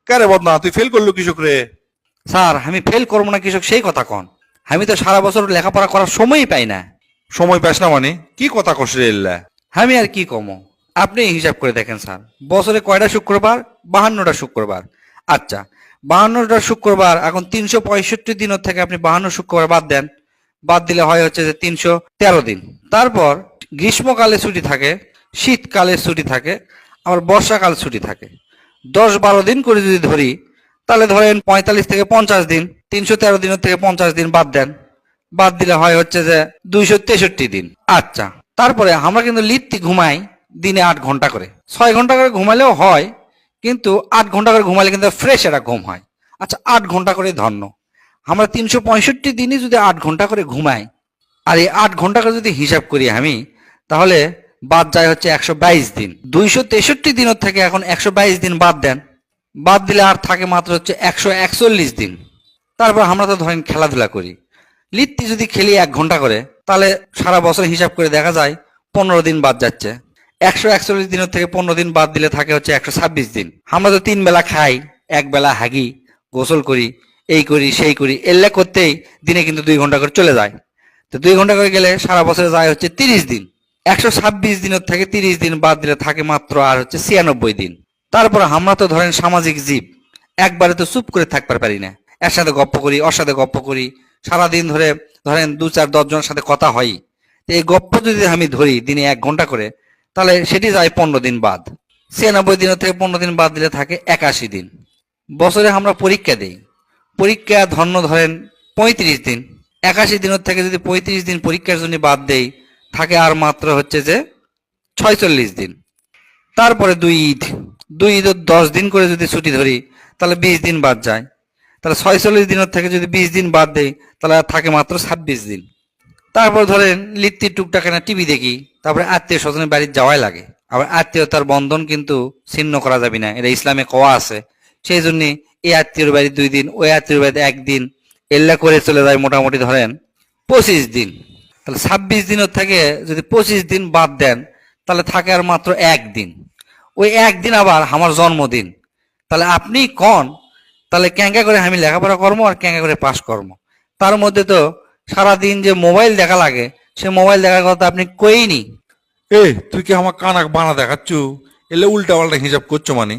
কারে বদনা তুই ফেল করলো কৃষক রে? স্যার আমি ফেল করবো না কৃষক সেই কথা কন, আমি তো সারা বছর লেখাপড়া করার সময়ই পাই না। সময় পাস না মানে কি কথা কস রে এল্লা? আমি আর কি কমো, আপনি হিসাব করে দেখেন স্যার, বছরে কয়টা শুক্রবার? 52টা শুক্রবার। আচ্ছা, 52টা শুক্রবার, এখন 365 দিনের থেকে আপনি 52 শুক্রবার বাদ দেন, বাদ দিলে হয় হচ্ছে যে 313 দিন। তারপর গ্রীষ্মকালে ছুটি থাকে, শীতকালে ছুটি থাকে, আবার বর্ষাকাল ছুটি থাকে। 10-12 দিন করে যদি ধরি, তাহলে ধরেন 45 থেকে 50 দিন, 313 দিনের থেকে 50 দিন বাদ দেন, বাদ দিলে হয় হচ্ছে যে 263 দিন। আচ্ছা, তারপরে আমরা কিন্তু লিত্তি ঘুমাই দিনে 8 ঘন্টা করে, 6 ঘন্টা করে ঘুমালেও হয়, কিন্তু 8 ঘন্টা করে ঘুমালে কিন্তু ফ্রেশ একটা ঘুম হয়। আচ্ছা, 8 ঘন্টা করে ধন্য, আমরা 365 দিনই যদি 8 ঘন্টা করে ঘুমাই, আর এই 8 ঘন্টা করে যদি হিসাব করি আমি, তাহলে বাদ যায় হচ্ছে 122 দিন। 263 দিনের থেকে এখন 122 দিন বাদ দেন, বাদ দিলে আর থাকে মাত্র হচ্ছে 141 দিন। তারপর আমরা তো ধরেন খেলাধুলা করি, লিত্তি যদি খেলি 1 ঘন্টা করে, তাহলে সারা বছর হিসাব করে দেখা যায় 15 দিন বাদ যাচ্ছে। 141 দিনের থেকে 15 দিন বাদ দিলে থাকে হচ্ছে 126 দিন। আমরা তো 3 বেলা খাই, 1 বেলা হাগি, গোসল করি, এই করি সেই করি, এল্লা করতেই দিনে কিন্তু 2 ঘন্টা করে চলে যায়। তো 2 ঘন্টা করে গেলে সারা বছরে যায় হচ্ছে 30 দিন। 126 দিনের থেকে 30 দিন বাদ দিলে থাকে মাত্র আর হচ্ছে 96 দিন। তারপর আমরা তো ধরেন সামাজিক জীব, একবারে তো চুপ করে থাকতে পারি না, এর সাথে গপ্প করি, ওর সাথে গপ্প করি, সারাদিন ধরে ধরেন 2-4-10 জনের সাথে কথা হয়। তো এই গপ্প যদি আমি ধরি দিনে 1 ঘন্টা করে, তাহলে সেটি যায় 15 দিন বাদ। 96 দিনের থেকে 15 দিন বাদ দিলে থাকে 81 দিন। বছরে আমরা পরীক্ষা দেই, পরীক্ষা ধন্য ধরেন 35 দিন, 81 দিনের থেকে যদি 35 দিন পরীক্ষার জন্য বাদ দেই, থাকে আর মাত্র হচ্ছে যে 46 দিন। তারপরে 2 ঈদ, 2 ঈদ 10 দিন করে যদি ছুটি ধরি, তাহলে 20 দিন বাদ যায়, তাহলে 46 দিনের থেকে যদি 20 দিন বাদ দেই, তাহলে আর থাকে মাত্র 26 দিন। তারপর ধরেন লিত্তির টুকটাক না টিভি দেখি, তারপরে আত্মীয় স্বজনের বাড়ি যাওয়াই লাগে, আবার আত্মীয়তার বন্ধন কিন্তু ছিন্ন করা যাবে না, এটা ইসলামে কোয়া আছে। সেই জন্য এই আত্মীয়র বাড়ি 2 দিন, ওই আত্মীয়র বাড়িতে 1 দিন, এল্লা করে চলে যায় মোটামুটি ধরেন 25 দিন। তাহলে 26 দিনের থেকে যদি 25 দিন বাদ দেন, তাহলে থাকে আর মাত্র 1 দিন। ওই 1 দিন আবার আমার জন্মদিন। তাহলে আপনি কন, তাহলে ক্যাঙ্কা করে আমি লেখাপড়া করবো আর ক্যাঙ্কা করে পাস করবো? তার মধ্যে তো সারাদিন যে মোবাইল দেখা লাগে, সে মোবাইল দেখার কথা আপনি কইনি। এ তুই কি আমার কানাক বানা দেখাচ্ছু? এলে উল্টা পাল্টা হিসাব করছো মানে?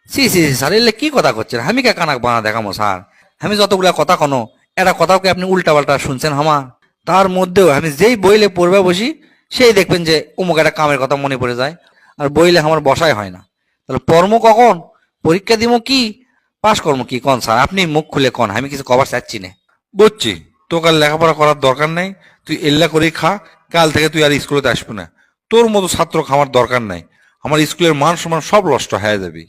সি সি সি, স্যার এলে কি কথা করছেন? আমি কে কানাক বানা দেখামো স্যার? আমি যতগুলা কথা কোনো, এটা কথাও কি আপনি উল্টা পাল্টা শুনছেন হামা? তার মধ্যেও আমি যেই বইলে পড়বে বসি, সেই দেখবেন যে অমুক একটা কামের কথা মনে পড়ে যায়, আর বইলে আমার বসাই হয় না। তাহলে পড়মো কখন? পরীক্ষা দিব কি, পাশ করবো কি? কন স্যার, আপনি মুখ খুলে কন, আমি কিছু কবার চাচ্ছি না। বুঝছি, তোকে আর লেখাপড়া করার দরকার নাই, তুই এল্লা করেই খা। কাল থেকে তুই আর স্কুলে আসবি না, তোর মতো ছাত্র খাওয়ার দরকার নাই। আমার স্কুলের মান সম্মান সব নষ্ট হয়ে যাবে।